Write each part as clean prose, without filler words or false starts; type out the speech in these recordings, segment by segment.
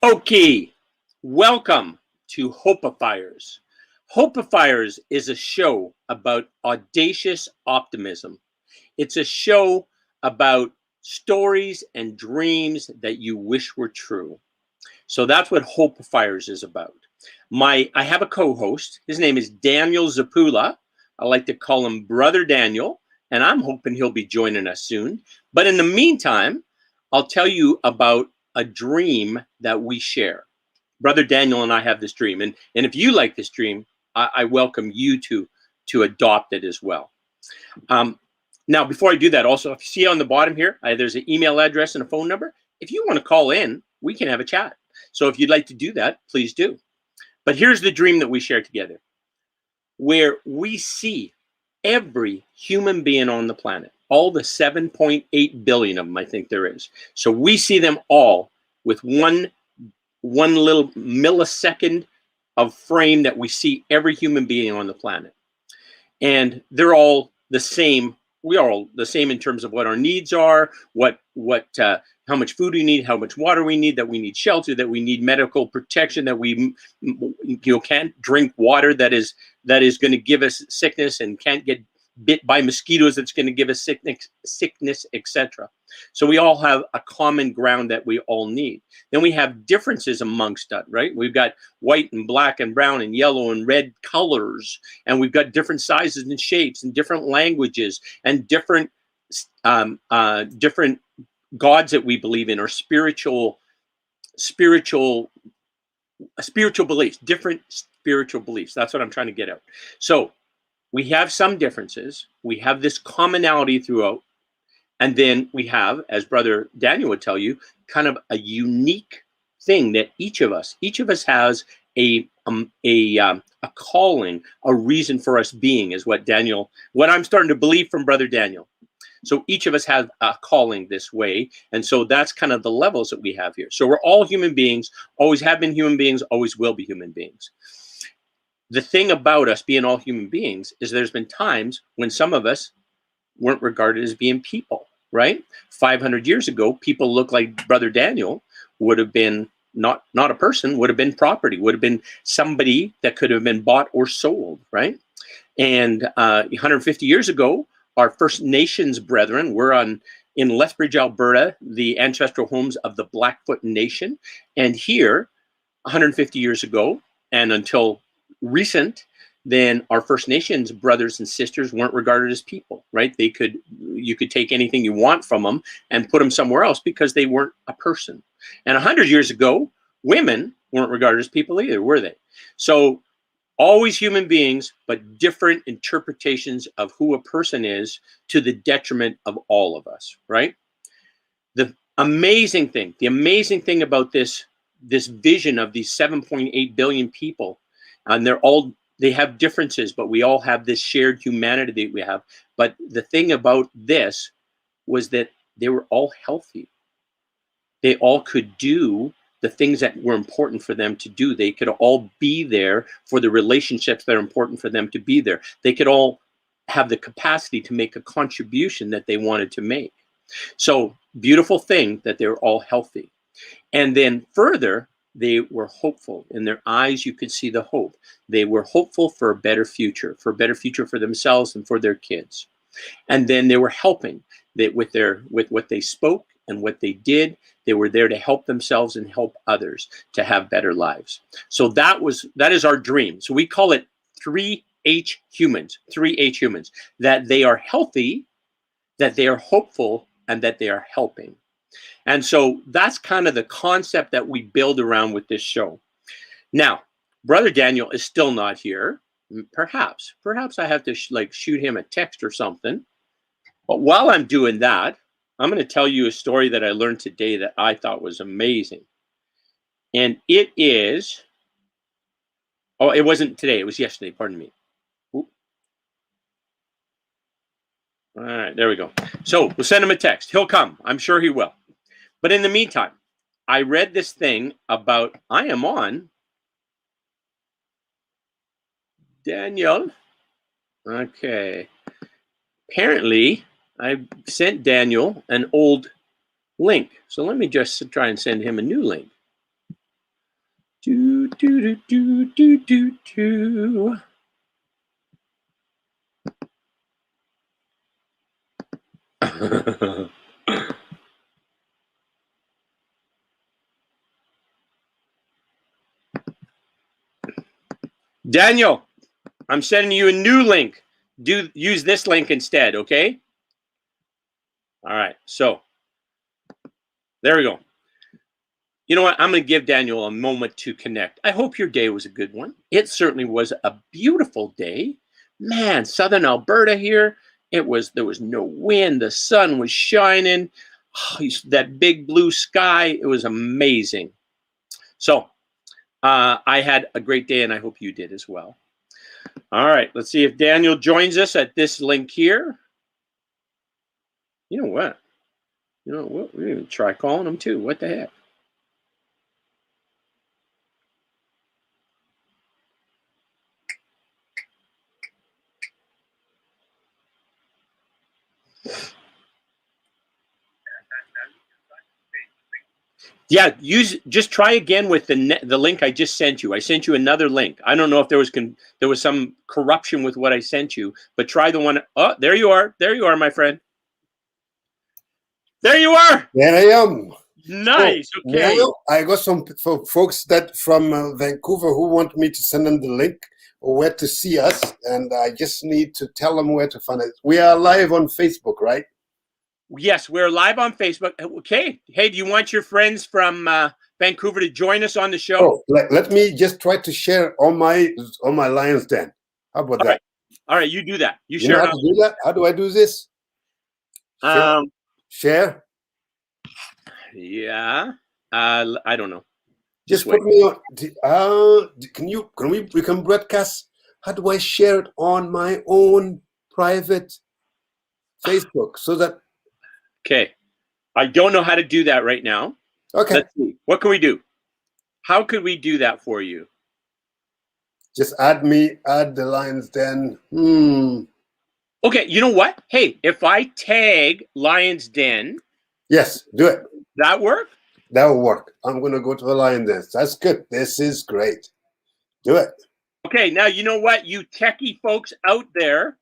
Okay, welcome to Hopeifiers. Hopeifiers is a show about audacious optimism. It's a show about stories and dreams that you wish were true. So that's what Hopeifiers is about. I have a co-host. His name is Daniel Zapula. I like to call him Brother Daniel, and I'm hoping he'll be joining us soon. But in the meantime, I'll tell you about a dream that we share. Brother Daniel and I have this dream, and if you like this dream, I welcome you to adopt it as well. Now, before I do that, also, if you see on the bottom here, there's an email address and a phone number. If you want to call in, we can have a chat. So if you'd like to do that, please do. But here's the dream that we share together, where we see every human being on the planet, all the 7.8 billion of them, I think there is. So we see them all with one little millisecond of frame that we see every human being on the planet. And they're all the same. We are all the same in terms of what our needs are, how much food we need, how much water we need, that we need shelter, that we need medical protection, that we can't drink water that is going to give us sickness, and can't get bit by mosquitoes that's going to give us sickness, etc. So we all have a common ground that we all need. Then we have differences amongst us, right? We've got white and black and brown and yellow and red colors, and we've got different sizes and shapes and different languages and different gods that we believe in, or spiritual beliefs, different spiritual beliefs. That's what I'm trying to get at. So we have some differences. We have this commonality throughout. And then we have, as Brother Daniel would tell you, kind of a unique thing that each of us has a calling, a reason for us being, is what I'm starting to believe from Brother Daniel. So each of us has a calling this way. And so that's kind of the levels that we have here. So we're all human beings, always have been human beings, always will be human beings. The thing about us being all human beings is there's been times when some of us weren't regarded as being people, right? 500 years ago, people look like Brother Daniel would have been not a person, would have been property, would have been somebody that could have been bought or sold, right? And 150 years ago, our First Nations brethren were in Lethbridge, Alberta, the ancestral homes of the Blackfoot Nation. And here, 150 years ago, and until recent, then our First Nations brothers and sisters weren't regarded as people, right? You could take anything you want from them and put them somewhere else because they weren't a person. And 100 years ago, women weren't regarded as people either, were they? So always human beings, but different interpretations of who a person is, to the detriment of all of us, right? The amazing thing about this vision of these 7.8 billion people, and they have differences, but we all have this shared humanity that we have. But the thing about this was that they were all healthy. They all could do the things that were important for them to do. They could all be there for the relationships that are important for them to be there. They could all have the capacity to make a contribution that they wanted to make. So beautiful thing that they were all healthy. And then further, they were hopeful. In their eyes, you could see the hope. They were hopeful for a better future for themselves and for their kids. And then they were helping with what they spoke and what they did. They were there to help themselves and help others to have better lives. So that is our dream. So we call it 3H humans, that they are healthy, that they are hopeful, and that they are helping. And so that's kind of the concept that we build around with this show. Now, Brother Daniel is still not here. Perhaps I have to shoot him a text or something. But while I'm doing that, I'm going to tell you a story that I learned today that I thought was amazing. And it is, it wasn't today, it was yesterday, pardon me. Oop. All right, there we go. So we'll send him a text. He'll come. I'm sure he will. But in the meantime, I read this thing about, I am on Daniel. Okay. Apparently, I sent Daniel an old link. So let me just try and send him a new link. do, do, do, do, do. Daniel, I'm sending you a new link. Use this link instead, okay? All right, so there we go. You know what? I'm going to give Daniel a moment to connect. I hope your day was a good one. It certainly was a beautiful day. Man, southern Alberta here, there was no wind. The sun was shining. Oh, that big blue sky, it was amazing. So I had a great day, and I hope you did as well. All right, let's see if Daniel joins us at this link here. You know what? We're going to try calling him too. What the heck? Yeah, just try again with the link I just sent you. I sent you another link. I don't know if there was some corruption with what I sent you, but try the one. Oh, there you are. There you are, my friend. There you are. There I am. Nice. So okay. Now I got some folks that from Vancouver who want me to send them the link or where to see us, and I just need to tell them where to find it. We are live on Facebook, right? Yes, we're live on Facebook. Okay. Hey, do you want your friends from Vancouver to join us on the show? Oh, let me just try to share on my Lions Den. How about that? All right, you do that. You know share how it to do that? How do I do this? Share? Yeah. I don't know. Just put me on. We can broadcast. How do I share it on my own private Facebook so that? Okay, I don't know how to do that right now. Okay. Let's see. What can we do? How could we do that for you? Just add the Lions Den. Okay, you know what? Hey, if I tag Lions Den. Yes, do it. That work? That will work. I'm going to go to the Lions Den. That's good. This is great. Do it. Okay, now you know what? You techie folks out there.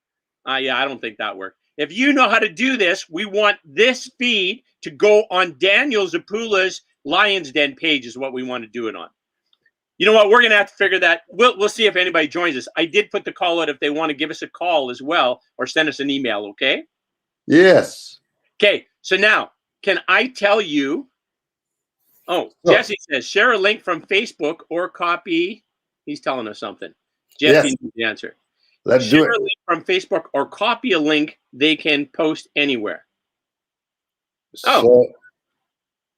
Yeah, I don't think that worked. If you know how to do this, we want this feed to go on Daniel Zapula's Lions Den page is what we want to do it on. You know what? We're going to have to figure that. We'll see if anybody joins us. I did put the call out if they want to give us a call as well or send us an email, okay? Yes. Okay, so now, can I tell you? Oh, Jesse says, share a link from Facebook or copy. He's telling us something. Jesse needs the answer. Let's do it. Share a link from Facebook or copy a link they can post anywhere. So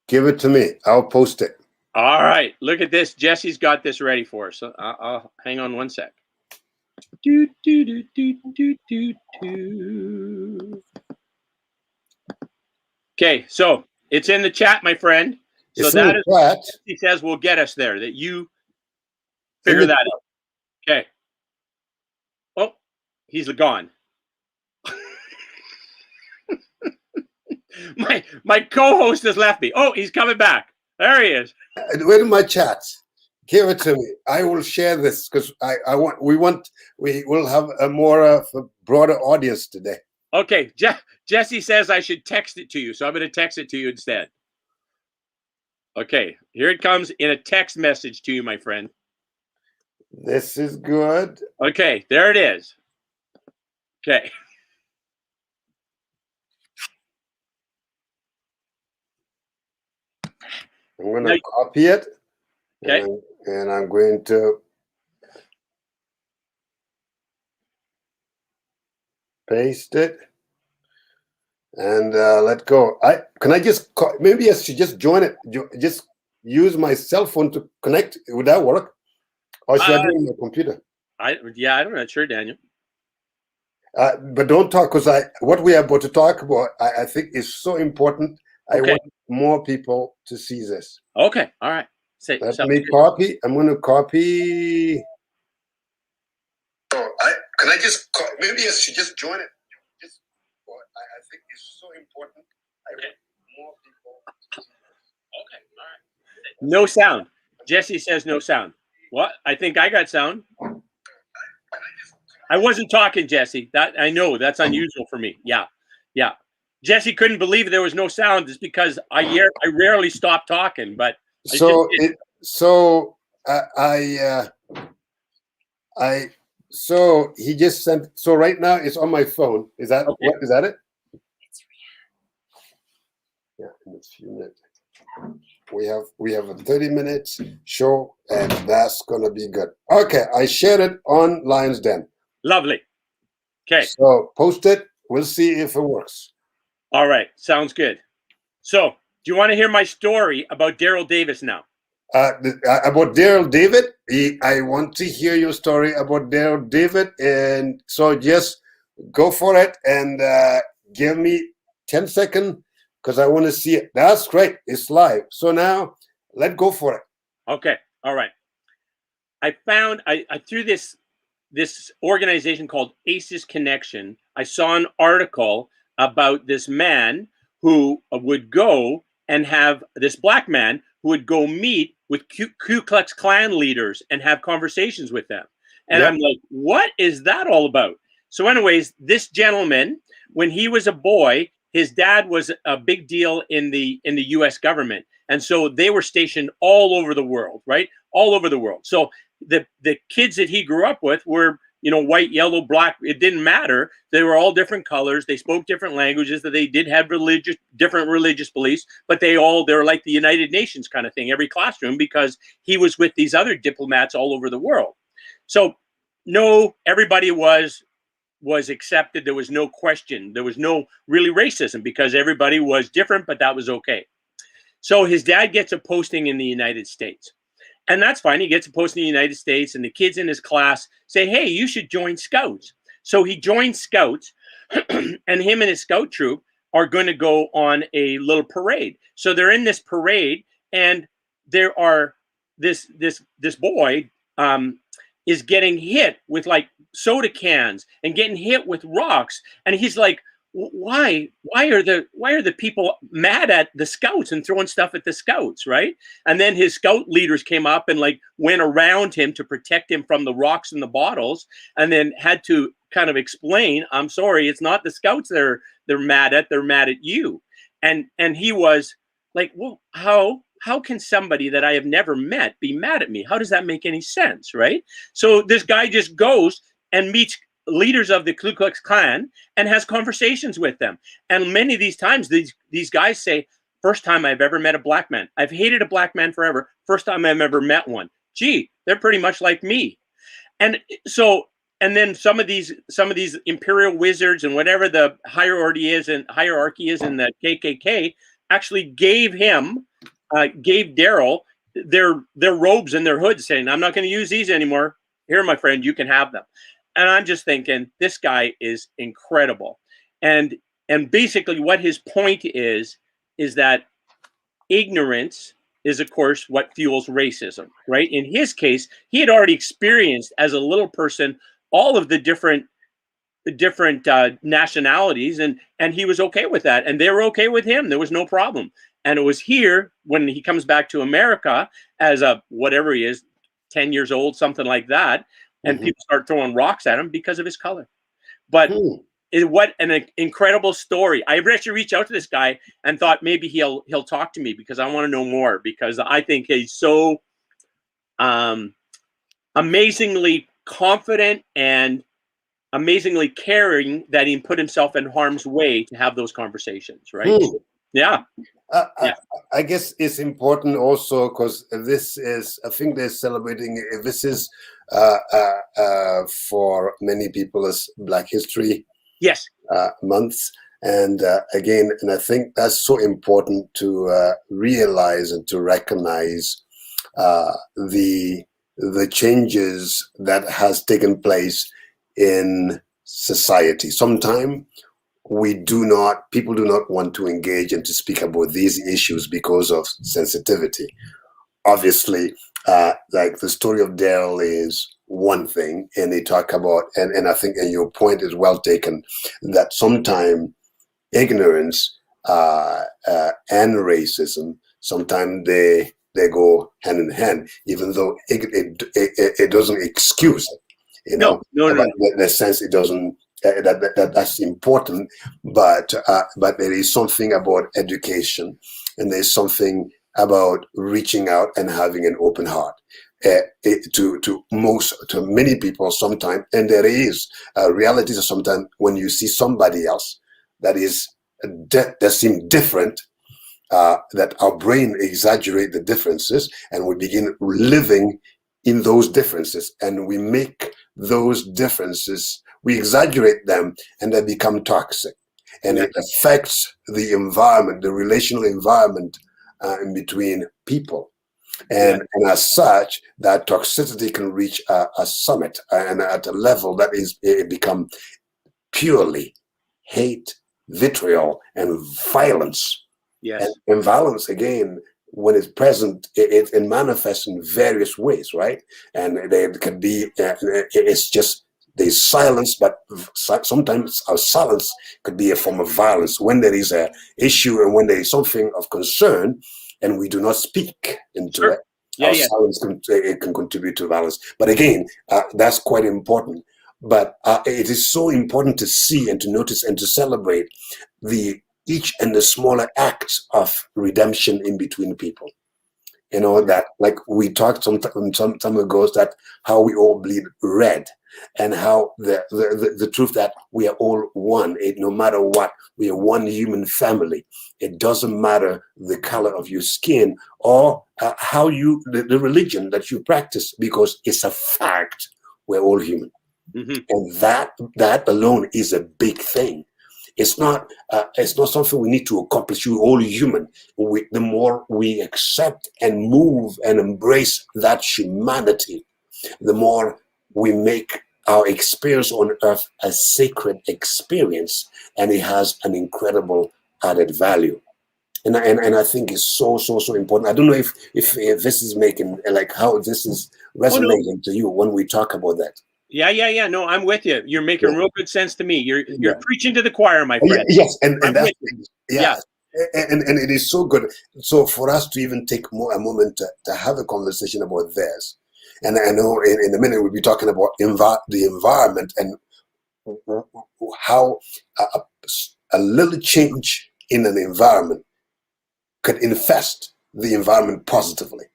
give it to me. I'll post it. All right. Look at this. Jesse's got this ready for us. So I'll hang on one sec. Do, do, do, do, do, do, do. Okay, so it's in the chat, my friend. So it's that is what he says will get us there. That you figure that out. Okay. Oh, he's gone. my co-host has left me. Oh, he's coming back. There he is. Where are my chats? Give it to me. I will share this because we will have a more a broader audience today. Okay, Jesse says I should text it to you, so I'm going to text it to you instead. Okay, here it comes in a text message to you, my friend. This is good. Okay, there it is. Okay. I'm going to copy it. Okay. And I'm going to paste it and let go. Can I just maybe I should just join it. Just use my cell phone to connect. Would that work? Or should I do it on my computer? I'm not sure, Daniel. But don't talk because what we are about to talk about, I think is so important. I want more people to see this. Okay, all right. Let me copy. I'm going to copy. Can I just maybe I should just join it. Just I think it's so important. I want more people to see this. Okay, all right. No sound. Jesse says no sound. What? I think I got sound. I wasn't talking, Jesse. That I know that's unusual for me. Yeah, yeah. Jesse couldn't believe there was no sound. It's because I rarely stop talking, but I just So did. so he just sent. So right now it's on my phone. Is that Okay. what? Is that it? Yeah, in a few minutes. We have a 30 minutes show, and that's gonna be good. Okay, I shared it on Lions Den. Lovely. Okay. So post it. We'll see if it works. All right. Sounds good. So, do you want to hear my story about Daryl Davis now? About Daryl David, I want to hear your story about Daryl David, and so just go for it and give me 10 seconds because I want to see it. That's great. It's live. So now let's go for it. Okay. All right. I found I through this organization called Audacious Connection, I saw an article about this man who would go and have this black man who would go meet with Ku Klux Klan leaders and have conversations with them. And Yep. I'm like, what is that all about? So anyways, this gentleman, when he was a boy, his dad was a big deal in the US government. And so they were stationed all over the world, right? All over the world. So the kids that he grew up with were, you know, white, yellow, black. It didn't matter. They were all different colors. They spoke different languages. That they did have different religious beliefs, but they're like the United Nations kind of thing. Every classroom, because he was with these other diplomats all over the world. So no, everybody was accepted. There was no question. There was no really racism because everybody was different, but that was okay. So his dad gets a posting in the United States. And that's fine. He gets a post in the United States, and the kids in his class say, hey, you should join Scouts. So he joins Scouts, and him and his Scout troop are going to go on a little parade. So they're in this parade, and there are this boy is getting hit with like soda cans and getting hit with rocks. And he's like, why are the people mad at the Scouts and throwing stuff at the Scouts, right? And then his Scout leaders came up and like went around him to protect him from the rocks and the bottles, and then had to kind of explain, I'm sorry, it's not the Scouts they're mad at, they're mad at you. And he was like, well, how can somebody that I have never met be mad at me? How does that make any sense, right? So this guy just goes and meets leaders of the Ku Klux Klan and has conversations with them. And many of these times, these guys say, first time I've ever met a black man. I've hated a black man forever. First time I've ever met one. Gee, they're pretty much like me. And so, and then some of these imperial wizards and whatever the hierarchy is in the KKK actually gave Daryl their robes and their hoods, saying, I'm not going to use these anymore. Here, my friend, you can have them. And I'm just thinking, this guy is incredible. And basically what his point is that ignorance is, of course, what fuels racism, right? In his case, he had already experienced as a little person all of the different nationalities, and he was okay with that, and they were okay with him. There was no problem. And it was here when he comes back to America as a whatever he is, 10 years old, something like that, and people start throwing rocks at him because of his color. But what an incredible story. I actually reached out to this guy and thought maybe he'll talk to me because I want to know more, because I think he's so amazingly confident and amazingly caring that he put himself in harm's way to have those conversations, right? Yeah. I guess it's important also because this is, I think they're celebrating, this is for many people as Black History months. And again, and I think that's so important to realize and to recognize the changes that has taken place in society. Sometimes people do not want to engage and to speak about these issues because of sensitivity. Obviously, like the story of Daryl is one thing, and they talk about, and I think, and your point is well taken, that sometimes ignorance and racism, sometimes they they go hand in hand, even though it doesn't excuse it, you No, know, no, no, but no. in the sense it doesn't, that's important, but there is something about education, and there's something about reaching out and having an open heart. To many people sometimes, and there is realities sometimes when you see somebody else that is that seem different, that our brain exaggerate the differences, and we begin living in those differences, and we make those differences, we exaggerate them, and they become toxic, and Yeah, it affects the environment, the relational environment in between people. yeah, And as such, that toxicity can reach a summit, and at a level that is, it become purely hate, vitriol, and violence. yes, And violence, again, when it's present, it manifests in various ways, right? And there can be, it's just, there's silence, but sometimes our silence could be a form of violence when there is a issue and when there is something of concern and we do not speak into sure. it. Yeah, Our yeah. silence can contribute to violence. But again, that's quite important. But it is so important to see and to notice and to celebrate the each and the smaller acts of redemption in between people. You know, that like we talked some time ago, is that how we all bleed red, and how the truth that we are all one. No matter what, we are one human family. It doesn't matter the color of your skin or how the religion that you practice, because it's a fact. We're all human, Hmm. and that alone is a big thing. It's not something we need to accomplish. We're all human. The more we accept and move and embrace that humanity, the more we make our experience on earth a sacred experience, and it has an incredible added value. And I think it's so important. I don't know if this is making, like, how this is Oh no. resonating to you when we talk about that. Yeah, yeah, yeah. No, I'm with you. You're making Yeah. real good sense to me. You're Yeah. preaching to the choir, my Yeah, friend. yes, and I'm that's, with you. yeah, Yeah, and it is so good. So for us to even take a moment to have a conversation about this, and I know in a minute we'll be talking about the environment and how a, a little change in an environment could infest the environment positively.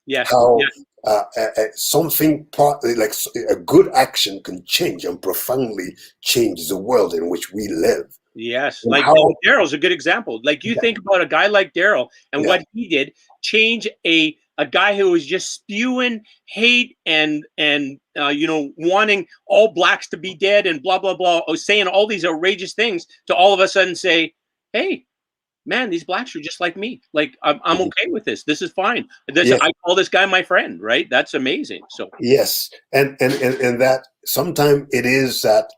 yes, How yeah, something like a good action can change and profoundly change the world in which we live, yes. and Like how, Daryl's a good example. Like you yeah, think about a guy like Daryl and yeah, what he did, change a guy who was just spewing hate and wanting all blacks to be dead and blah blah blah, or saying all these outrageous things, to all of a sudden say, hey, man, these blacks are just like me. Like I'm mhm, okay with this. This is fine. This yes. I call this guy my friend, right? That's amazing. So Yes, and that sometimes it is that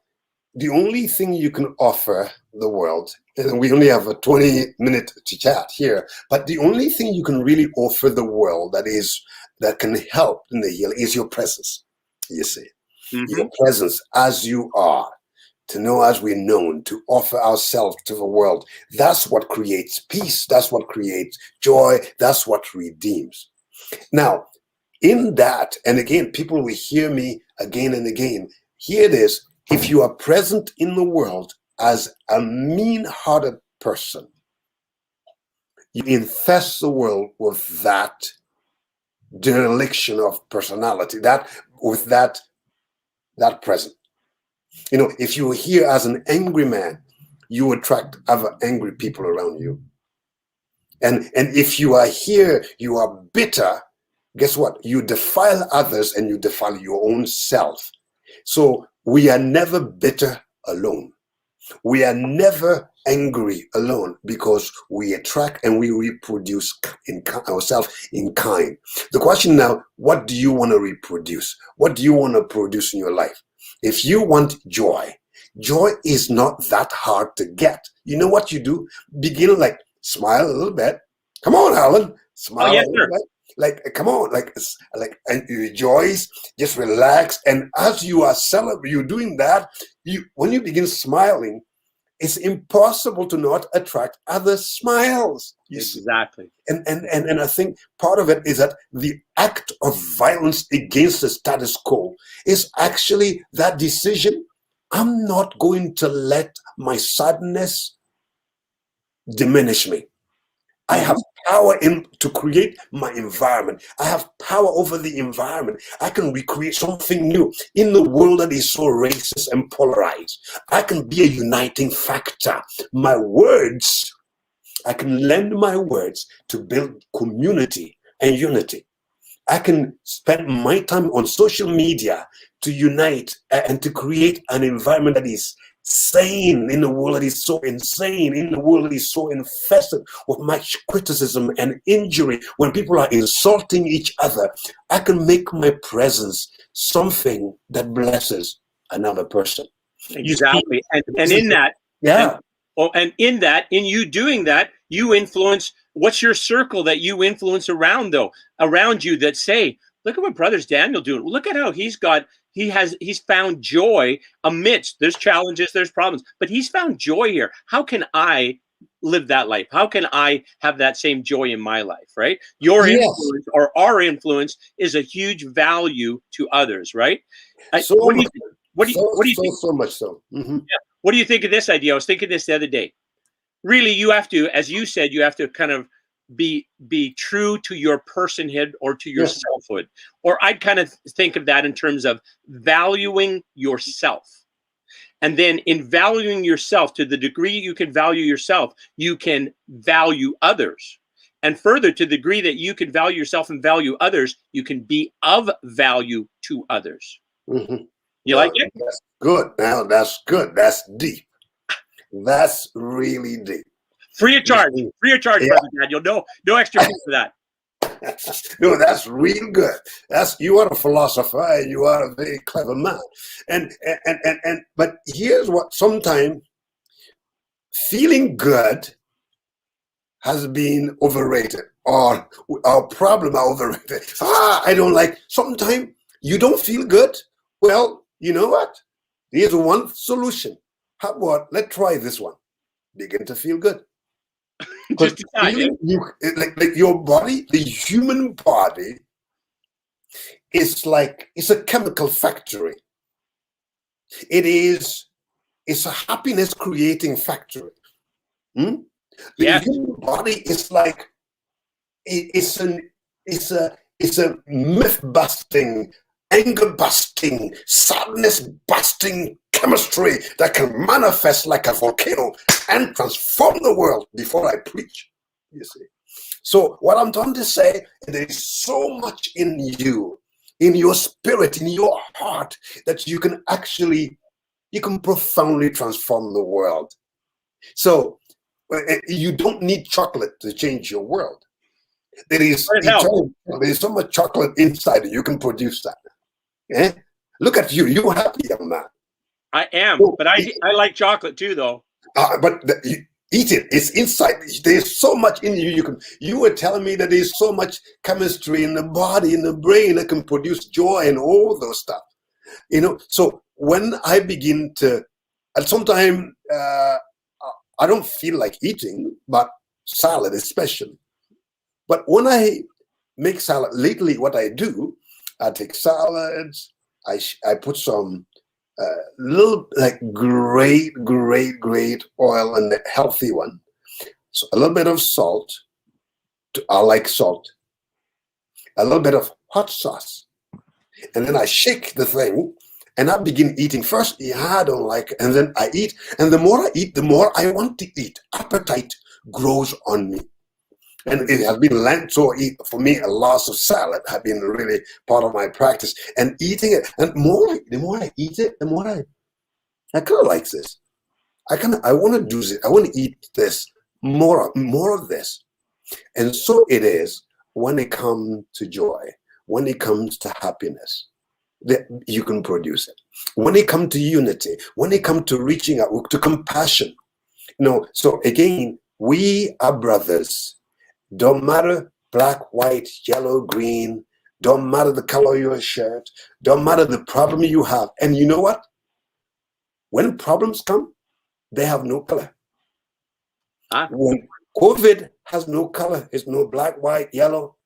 the only thing you can offer the world, and we only have a 20-minute to chat here, but the only thing you can really offer the world that can help in the healing is your presence. You see, your mhm. presence as you are, to know as we're known, to offer ourselves to the world. That's what creates peace. That's what creates joy. That's what redeems. Now, in that, and again, people will hear me again and again. Here it is. If you are present in the world as a mean-hearted person, you infest the world with that dereliction of personality, that present. You know, if you are here as an angry man, you attract other angry people around you. And if you are here, you are bitter, guess what? You defile others and you defile your own self. So we are never bitter alone. We are never angry alone, because we attract and we reproduce ourselves in kind. The question now, what do you want to reproduce? What do you want to produce in your life? If you want joy, joy is not that hard to get. You know what you do? Begin, like, smile a little bit. Come on, Alan, Oh smile a yes, little sir. bit. Like, come on, and rejoice, just relax. And as you are celebrating, you're doing that. When you begin smiling, it's impossible to not attract other smiles. You see? Exactly. And I think part of it is that the act of violence against the status quo is actually that decision. I'm not going to let my sadness diminish me. I have power to create my environment. I have power over the environment. I can recreate something new in the world that is so racist and polarized. I can be a uniting factor. My words, I can lend my words to build community and unity. I can spend my time on social media to unite and to create an environment that is sane in the world that is so insane, in the world that is so infested with much criticism and injury. When people are insulting each other, I can make my presence something that blesses another person. Exactly. And in that, yeah. And in that, in you doing that, you influence. What's your circle that you influence around you that say, look at what brother's Daniel doing. Look at how he's found joy amidst there's challenges, there's problems, but he's found joy here. How can I live that life? How can I have that same joy in my life? Right? Your influence or our influence is a huge value to others. Right? So what do you think? What do you think? So much so. Yeah. What do you think of this idea? I was thinking this the other day. Really, you have to, as you said, you have to kind of be true to your personhood or to your selfhood. Or I'd kind of think of that in terms of valuing yourself. And then in valuing yourself, to the degree you can value yourself, you can value others. And further, to the degree that you can value yourself and value others, you can be of value to others. You like it? That's good. Now that's good. That's deep. That's really deep. Free of charge. Free of charge, Brother Daniel. No extra fee for that. No, that's real good. You are a philosopher and you are a very clever man. But here's what sometimes feeling good has been overrated, or our problem are overrated. I don't like. Sometimes you don't feel good. Well, you know what? Here's one solution. How about let's try this one? Begin to feel good. Just decide, like your body, the human body, it's a chemical factory. It's a happiness creating factory. The human body is like it's a myth busting, anger busting, sadness busting chemistry that can manifest like a volcano and transform the world before I preach. You see. So what I'm trying to say, there is so much in you, in your spirit, in your heart, that you can profoundly transform the world. So you don't need chocolate to change your world. There is so much chocolate inside you can produce that. Look at you. You're happy, young man. I am, but I like chocolate too, though. Eat it. It's inside. There's so much in you. You were telling me that there's so much chemistry in the body, in the brain that can produce joy and all those stuff. So when I begin to, and sometimes I don't feel like eating, but salad especially. But when I make salad, lately what I do, I take salads. I put some little great oil and the healthy one. So a little bit of salt. I like salt. A little bit of hot sauce. And then I shake the thing and I begin eating. First, I don't like it. And then I eat. And the more I eat, the more I want to eat. Appetite grows on me. And it has been Lent, so for me, a loss of salad has been really part of my practice. And eating it, and the more I eat it, the more I kind of like this. I want to do this. I want to eat this, more of this. And so it is when it comes to joy, when it comes to happiness, that you can produce it. When it comes to unity, when it comes to reaching out, to compassion. So again, we are brothers. Don't matter black, white, yellow, green. Don't matter the color of your shirt. Don't matter the problem you have. And you know what? When problems come, they have no color. Huh? When COVID has no color, it's no black, white, yellow.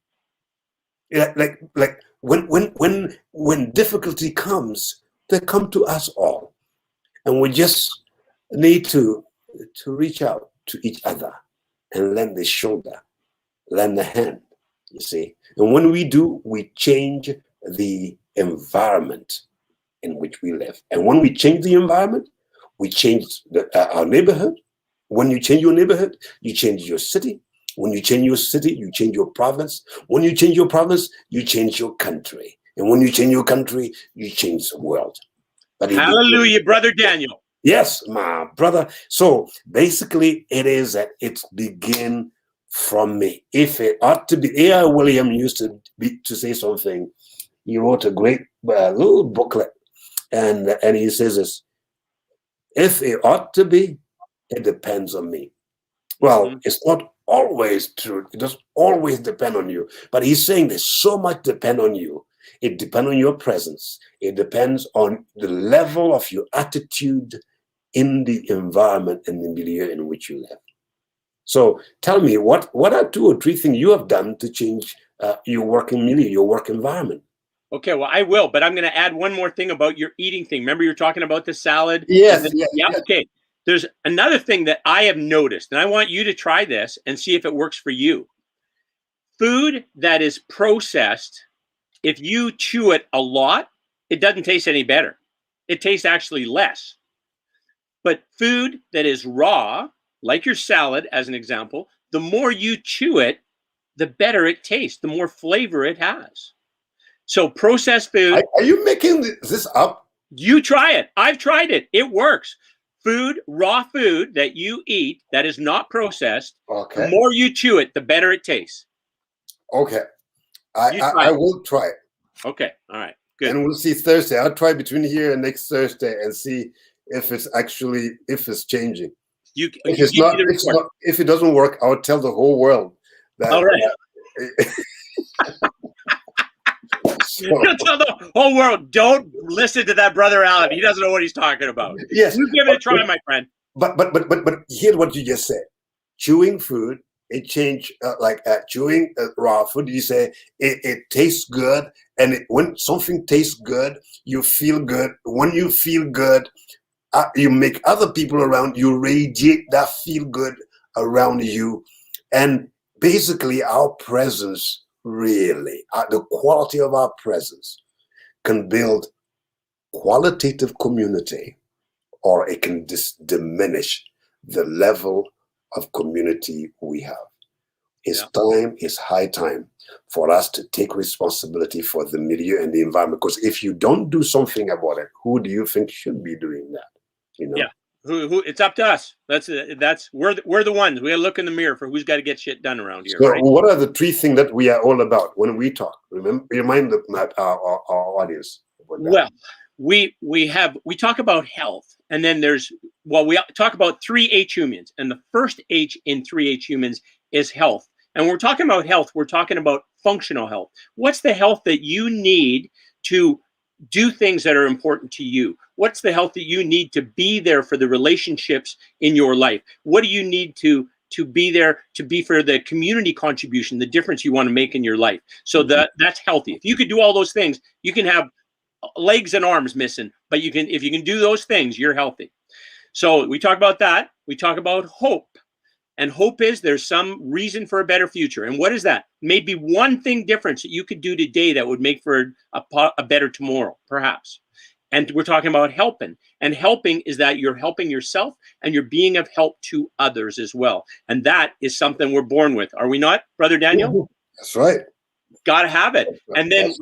Like when difficulty comes, they come to us all, and we just need to reach out to each other and lend the shoulder, lend the hand. You see, and when we do, we change the environment in which we live. And when we change the environment, we change our neighborhood. When you change your neighborhood, you change your city. When you change your city, you change your province. When you change your province, you change your country. And when you change your country, you change the world. But hallelujah, Brother Daniel. Yes, my brother. So basically, it is that it's begin from me. If it ought to be, A.I. William used to say something. He wrote a great little booklet, and he says this: if it ought to be, it depends on me. Well, it's not always true. It doesn't always depend on you. But he's saying there's so much depend on you. It depends on your presence. It depends on the level of your attitude in the environment and the milieu in which you live. So tell me, what are 2 or 3 things you have done to change your working milieu, your work environment? Okay, well, I will, but I'm going to add one more thing about your eating thing. Remember, you're talking about the salad? Yes. Yeah, okay. There's another thing that I have noticed, and I want you to try this and see if it works for you. Food that is processed, if you chew it a lot, it doesn't taste any better. It tastes actually less. But food that is raw, like your salad, as an example, the more you chew it, the better it tastes, the more flavor it has. So processed food. Are you making this up? You try it. I've tried it. It works. Food, raw food that you eat that is not processed, the more you chew it, the better it tastes. Okay. I will try it. Okay. All right. Good. And we'll see Thursday. I'll try between here and next Thursday and see if it's changing. If it doesn't work, I'll tell the whole world that. All right. You'll tell the whole world, don't listen to that brother Alan. He doesn't know what he's talking about. Yes. You give it a try, my friend. But hear what you just said. Chewing food, it changed chewing raw food. You say it tastes good, and when something tastes good, you feel good. When you feel good, you make other people around you radiate that feel good around you, and basically our presence. Really, the quality of our presence can build qualitative community, or it can diminish the level of community we have. It's high time for us to take responsibility for the milieu and the environment. Because if you don't do something about it, who do you think should be doing that? Yeah. Who? It's up to us. We're the ones. We gotta look in the mirror for who's got to get shit done around here. So, right? What are the 3 things that we are all about when we talk? Remind our audience. Well, we talk about health, and then we talk about 3H humans, and the first H in 3H humans is health. And when we're talking about health, we're talking about functional health. What's the health that you need to do things that are important to you? What's the health that you need to be there for the relationships in your life? What do you need to be there to be for the community contribution, the difference you want to make in your life? So that's healthy. If you could do all those things, you can have legs and arms missing, but if you can do those things, you're healthy. So we talk about that. We talk about hope. And hope is there's some reason for a better future. And what is that? Maybe one thing difference that you could do today that would make for a better tomorrow, perhaps. And we're talking about helping. And helping is that you're helping yourself and you're being of help to others as well. And that is something we're born with. Are we not, Brother Daniel? That's right. Got to have it. And then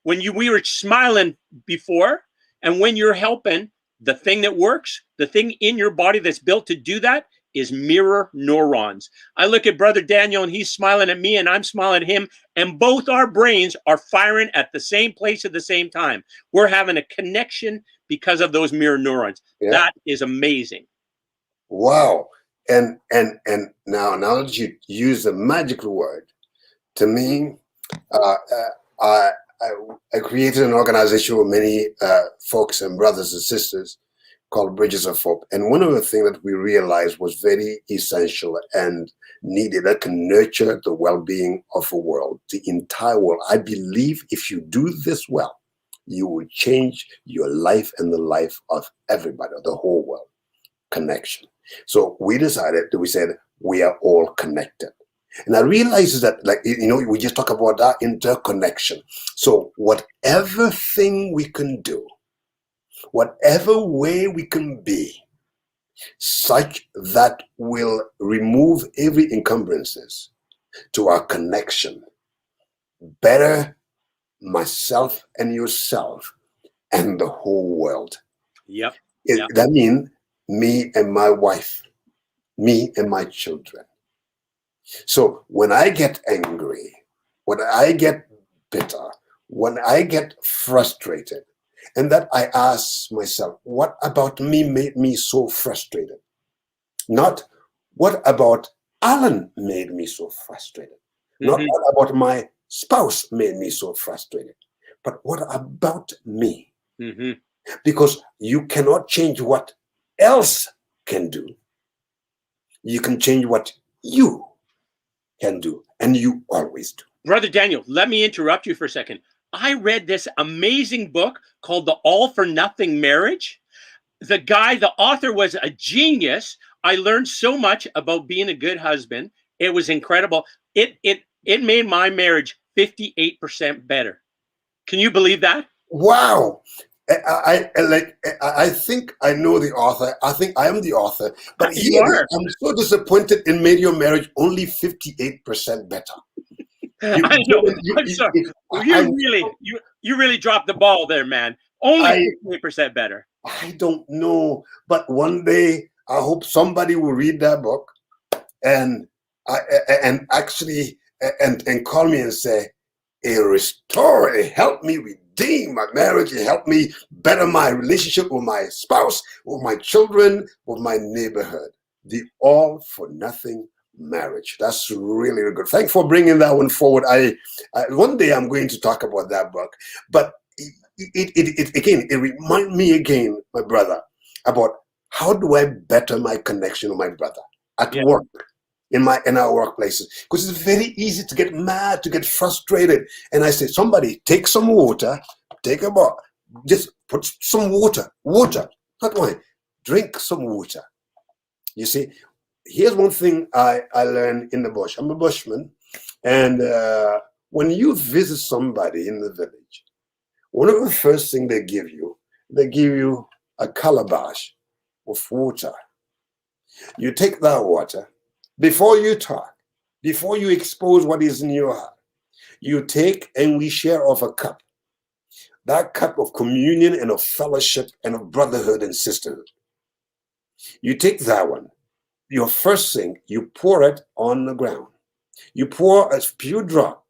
we were smiling before, and when you're helping, the thing that works, the thing in your body that's built to do that is mirror neurons. I look at Brother Daniel and he's smiling at me and I'm smiling at him, and both our brains are firing at the same place at the same time. We're having a connection because of those mirror neurons. Yeah. That is amazing. Wow. And now that you use the magical word, to me, I created an organization with many folks and brothers and sisters called Bridges of Hope. And one of the things that we realized was very essential and needed that can nurture the well-being of a world, the entire world. I believe if you do this well, you will change your life and the life of everybody, the whole world. Connection. So we decided that we said we are all connected. And I realized that, like, we just talk about that interconnection. So whatever thing we can do, whatever way we can be, such that will remove every encumbrances to our connection, better myself and yourself and the whole world. Yep. That means me and my wife, me and my children. So when I get angry, when I get bitter, when I get frustrated, and that I ask myself, what about me made me so frustrated? Not what about Alan made me so frustrated? Not what about my spouse made me so frustrated? But what about me? Because you cannot change what else can do. You can change what you can do, and you always do. Brother Daniel, let me interrupt you for a second. I read this amazing book called The All for Nothing Marriage. The author was a genius. I learned so much about being a good husband. It was incredible. It made my marriage 58% better. Can you believe that? Wow. I think I know the author. I think I am the author. But I'm so disappointed it made your marriage only 58% better. I know. I'm sorry. You really dropped the ball there, man. Only 58% better. I don't know, but one day I hope somebody will read that book and actually call me and say, "It restored, it helped me redeem my marriage, it helped me better my relationship with my spouse, with my children, with my neighborhood." The all for nothing marriage. That's really, really good. Thanks for bringing that one forward. One day I'm going to talk about that book, but it reminds me again, my brother, about how do I better my connection with my brother at work, in our workplaces, because it's very easy to get mad, to get frustrated. And I say, somebody take some water, take a bottle, just put some water, not wine, drink some water. You see, here's one thing I learned in the bush. I'm a bushman. And when you visit somebody in the village, one of the first things they give you a calabash of water. You take that water, before you talk, before you expose what is in your heart, you take and we share of a cup. That cup of communion and of fellowship and of brotherhood and sisterhood. You take that one. Your first thing, you pour it on the ground. You pour a few drops,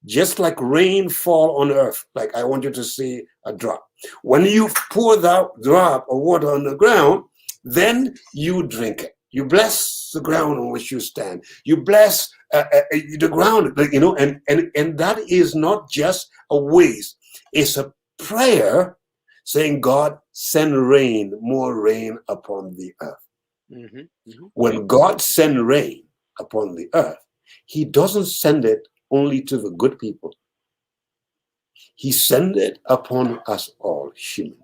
just like rain fall on earth. Like I want you to see a drop. When you pour that drop of water on the ground, then you drink it. You bless the ground on which you stand. You bless the ground, and that is not just a waste. It's a prayer saying, God, send rain, more rain upon the earth. When God sends rain upon the earth, he doesn't send it only to the good people. He sends it upon us all, human.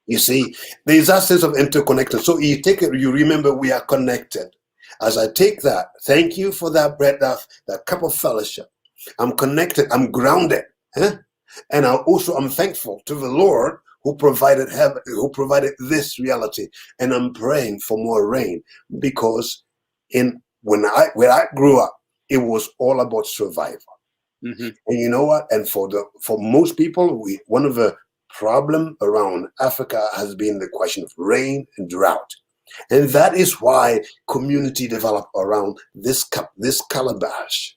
You see, there's that sense of interconnection. So you take it, you remember we are connected. As I take that, thank you for that bread, that cup of fellowship. I'm connected, I'm grounded. And I'm thankful to the Lord who provided heaven, who provided this reality. And I'm praying for more rain, because when I grew up, it was all about survival. And you know what? And for most people, one of the problem around Africa has been the question of rain and drought. And that is why community developed around this cup, this calabash.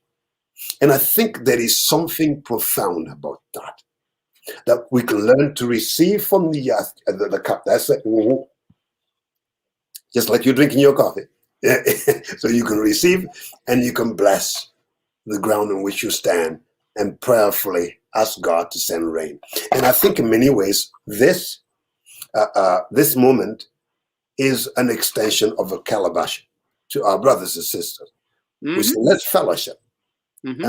And I think there is something profound about that we can learn to receive from the cup. That's it. Just like you're drinking your coffee. So you can receive and you can bless the ground on which you stand and prayerfully ask God to send rain. And I think in many ways, this this moment is an extension of a calabash to our brothers and sisters. We say, let's fellowship and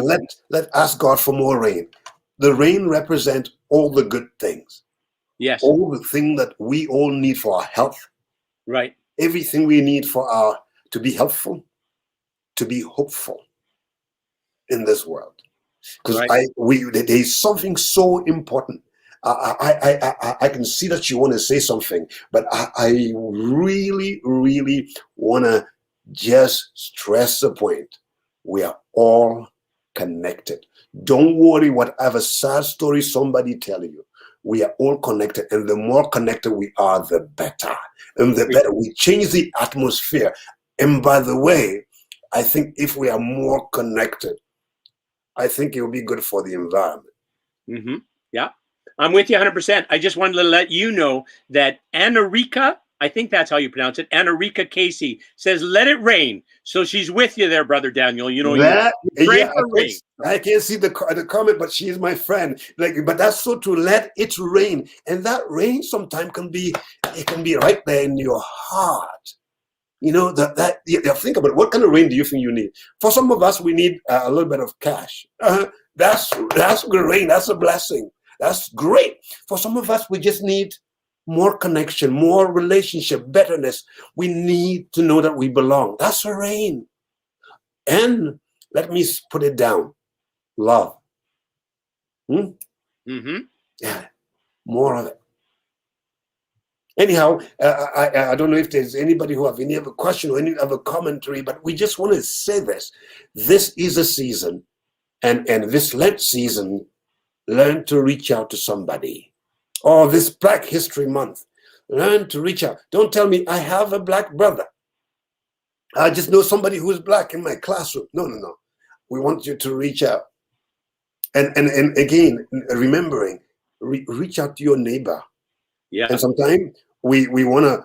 let ask God for more rain. The rain represents all the good things. Yes. All the things that we all need for our health. Right. Everything we need for to be helpful, to be hopeful in this world. Because there's something so important. I can see that you want to say something, but I really, really want to just stress the point. We are all connected. Don't worry whatever sad story somebody tell you. We are all connected, and the more connected we are, the better. And the better we change the atmosphere. And by the way, I think if we are more connected, I think it will be good for the environment. Yeah, I'm with you 100%. I just wanted to let you know that Anarika, I think that's how you pronounce it, Anarika Casey says, let it rain. So she's with you there, Brother Daniel. You know, I can't see the comment, but she is my friend. But that's so true. Let it rain. And that rain sometimes can be right there in your heart. You know, think about it. What kind of rain do you think you need? For some of us, we need a little bit of cash. That's good rain. That's a blessing. That's great. For some of us, we just need more connection, more relationship, betterness. We need to know that we belong. That's a rain. And let me put it down. Love. Yeah, more of it. Anyhow, I don't know if there's anybody who have any other question or any other commentary, but we just want to say this. This is a season, and this Lent season, learn to reach out to somebody. Or this Black History Month, learn to reach out. Don't tell me, I have a black brother. I just know somebody who's black in my classroom. No. We want you to reach out. And again, remembering, reach out to your neighbor. Yeah. And sometimes we want to,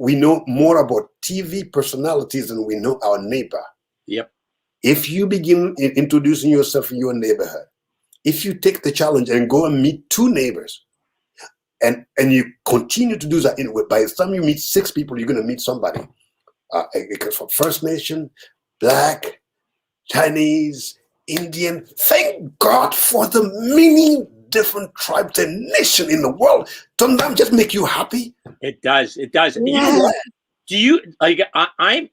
we know more about TV personalities than we know our neighbor. Yep. If you begin introducing yourself in your neighborhood, if you take the challenge and go and meet 2 neighbors, and you continue to do that, by the time you meet 6 people, you're going to meet somebody. From First Nation, Black, Chinese, Indian. Thank God for the many different tribes and nations in the world. Doesn't that just make you happy? It does. It does. Yeah. You know what? Do you like? I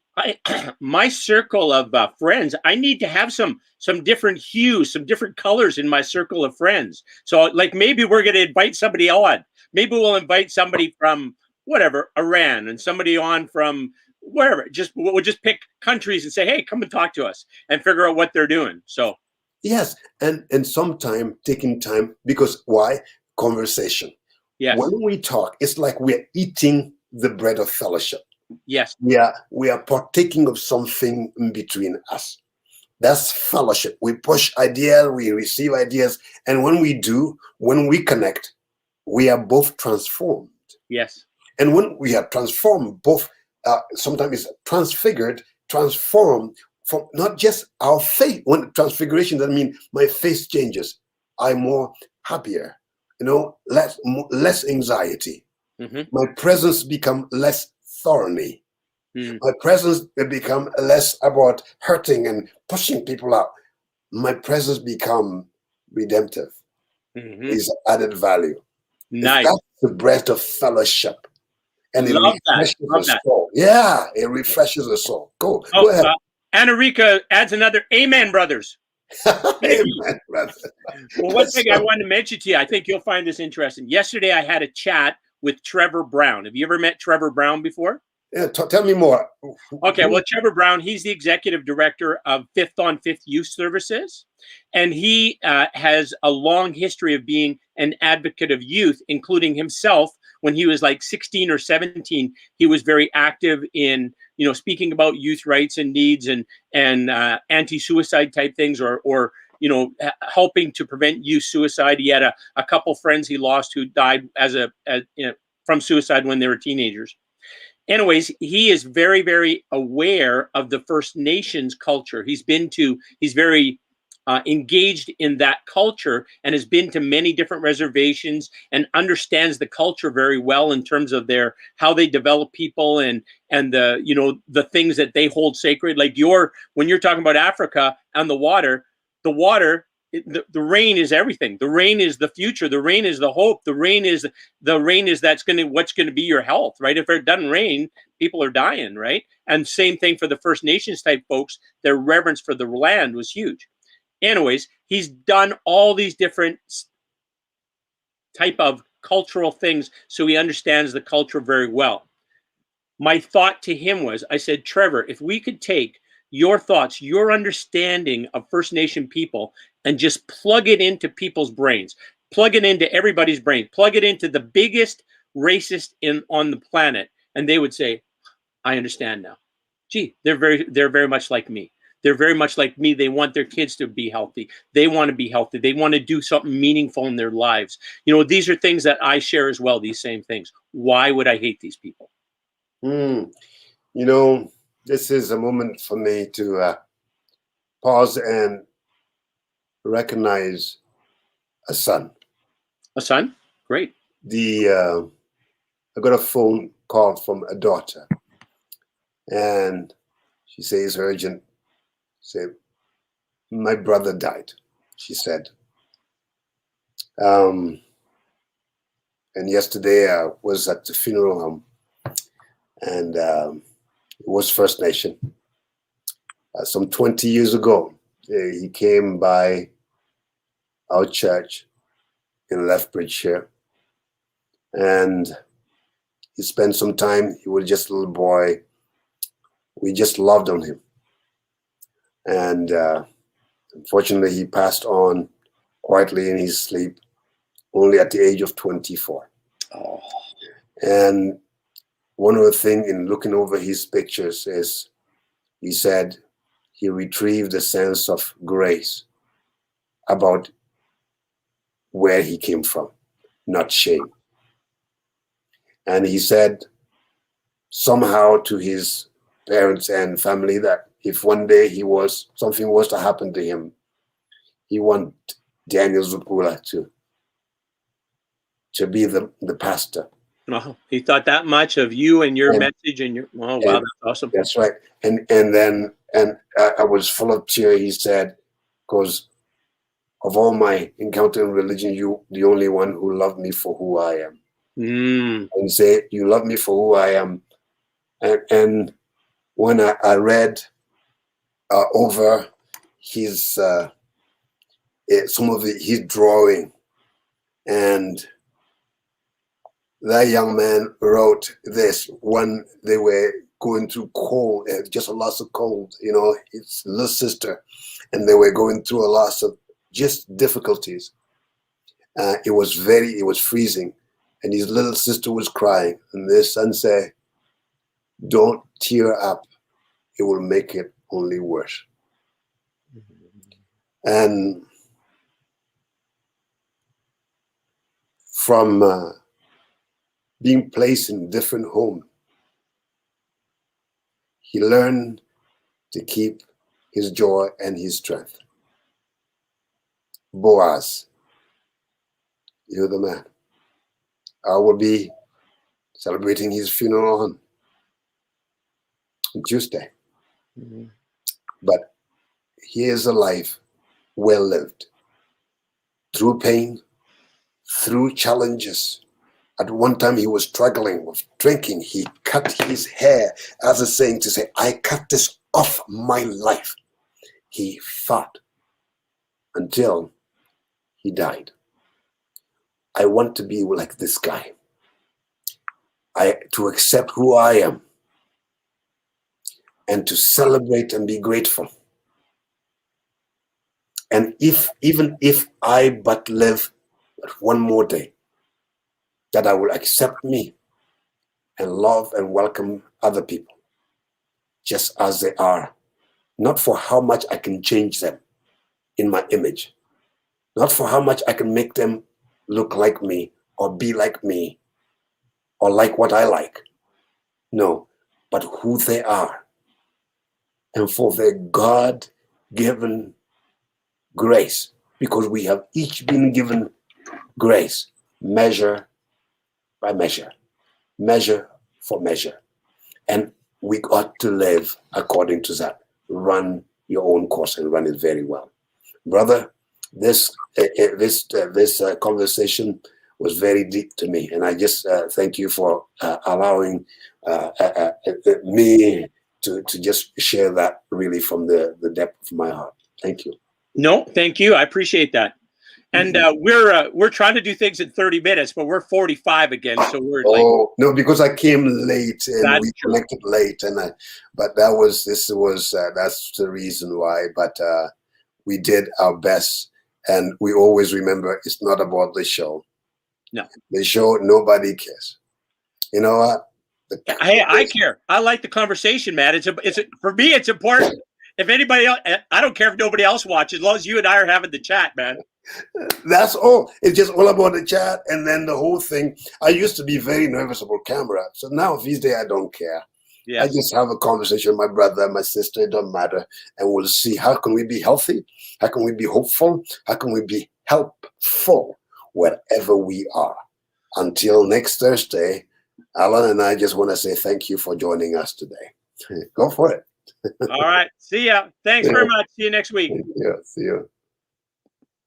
my circle of friends. I need to have some different hues, some different colors in my circle of friends. So, like, maybe we're going to invite somebody on. Maybe we'll invite somebody from whatever, Iran, and somebody on from wherever. We'll just pick countries and say, hey, come and talk to us and figure out what they're doing. So yes, and sometime taking time, because why? Conversation. Yes. When we talk, it's like we're eating the bread of fellowship. Yes. We are partaking of something in between us. That's fellowship. We push ideas, we receive ideas, and when we connect, we are both transformed. Yes. And when we are transformed, both sometimes it's transfigured, transformed from not just our faith. When transfiguration doesn't mean my face changes. I'm more happier, less anxiety. My presence become less thorny. My presence become less about hurting and pushing people out. My presence become redemptive. Is added value. Nice. That's the breath of fellowship. And it refreshes the soul. Yeah, it refreshes the soul. Go ahead. Anarika adds another amen, brothers. Amen, brother. Well, one thing I wanted to mention to you, I think you'll find this interesting. Yesterday, I had a chat with Trevor Brown. Have you ever met Trevor Brown before? Yeah, tell me more. Okay, well, Trevor Brown, he's the executive director of Fifth on Fifth Youth Services, and he has a long history of being an advocate of youth, including himself. When he was like 16 or 17, he was very active in, speaking about youth rights and needs and anti-suicide type things, or helping to prevent youth suicide. He had a couple friends he lost who died from suicide when they were teenagers. Anyways, he is very, very aware of the First Nations culture. He's very engaged in that culture and has been to many different reservations and understands the culture very well in terms of their how they develop people and the things that they hold sacred. Like when you're talking about Africa and the water, the rain is everything. The rain is the future. The rain is the hope. The rain is what's going to be your health, right? If it doesn't rain, people are dying, right? And same thing for the First Nations type folks. Their reverence for the land was huge. Anyways, he's done all these different type of cultural things, so he understands the culture very well. My thought to him was, I said, Trevor, if we could take your thoughts, your understanding of First Nation people, and just plug it into people's brains, plug it into everybody's brain, plug it into the biggest racist on the planet, and they would say, I understand now. Gee, they're very much like me. They're very much like me. They want their kids to be healthy. They want to be healthy. They want to do something meaningful in their lives. These are things that I share as well, these same things. Why would I hate these people? This is a moment for me to pause and recognize a son. A son? Great. I got a phone call from a daughter, and she says urgent. Say, my brother died, she said. And yesterday I was at the funeral home, and it was First Nation. Some 20 years ago, he came by our church in Lethbridge here, and he spent some time. He was just a little boy. We just loved on him. And unfortunately, he passed on quietly in his sleep, only at the age of 24. Oh. And one of the things in looking over his pictures is, he said he retrieved a sense of grace about where he came from, not shame. And he said somehow to his parents and family that if one day something was to happen to him, he want Daniel Zupula to be the pastor. Oh, he thought that much of you and your message and your. Oh wow, that's awesome. That's right. And I was full of tears. He said, because of all my encounter in religion, you the only one who loved me for who I am. And say, you love me for who I am. And when I read over his some of his drawing, and that young man wrote this when they were going through cold, just a lot of cold, his little sister, and they were going through a lot of just difficulties. It was freezing, and his little sister was crying, and their son said, don't tear up, it will make it only worse. And from being placed in different homes, he learned to keep his joy and his strength. Boaz, you're the man. I will be celebrating his funeral on Tuesday. But here's a life well lived, through pain, through challenges. At one time, he was struggling with drinking. He cut his hair as a saying to say, I cut this off my life. He fought until he died. I want to be like this guy. To accept who I am and to celebrate and be grateful. And even if I but live one more day, that I will accept me and love and welcome other people just as they are, not for how much I can change them in my image, not for how much I can make them look like me or be like me or like what I like. No, but who they are, and for their God-given grace, because we have each been given grace, measure by measure, measure for measure. And we ought to live according to that. Run your own course and run it very well. Brother, this conversation was very deep to me. And I just thank you for allowing me to just share that really from the depth of my heart. Thank you. No, thank you. I appreciate that. And we're trying to do things in 30 minutes, but we're 45 again. So we're no, because I came late and we connected late, and but that's the reason why. But we did our best, and we always remember it's not about the show. No, the show, nobody cares. You know what? I care. I like the conversation, man. It's for me. It's important. If anybody else, I don't care if nobody else watches, as long as you and I are having the chat, man. That's all. It's just all about the chat, and then the whole thing. I used to be very nervous about camera, so now these days I don't care. Yes. I just have a conversation with my brother, my sister. It don't matter, and we'll see how can we be healthy, how can we be hopeful, how can we be helpful wherever we are. Until next Thursday, Alan and I just want to say thank you for joining us today. Go for it. All right. See ya. Thanks very much. See you next week. Yeah. See you.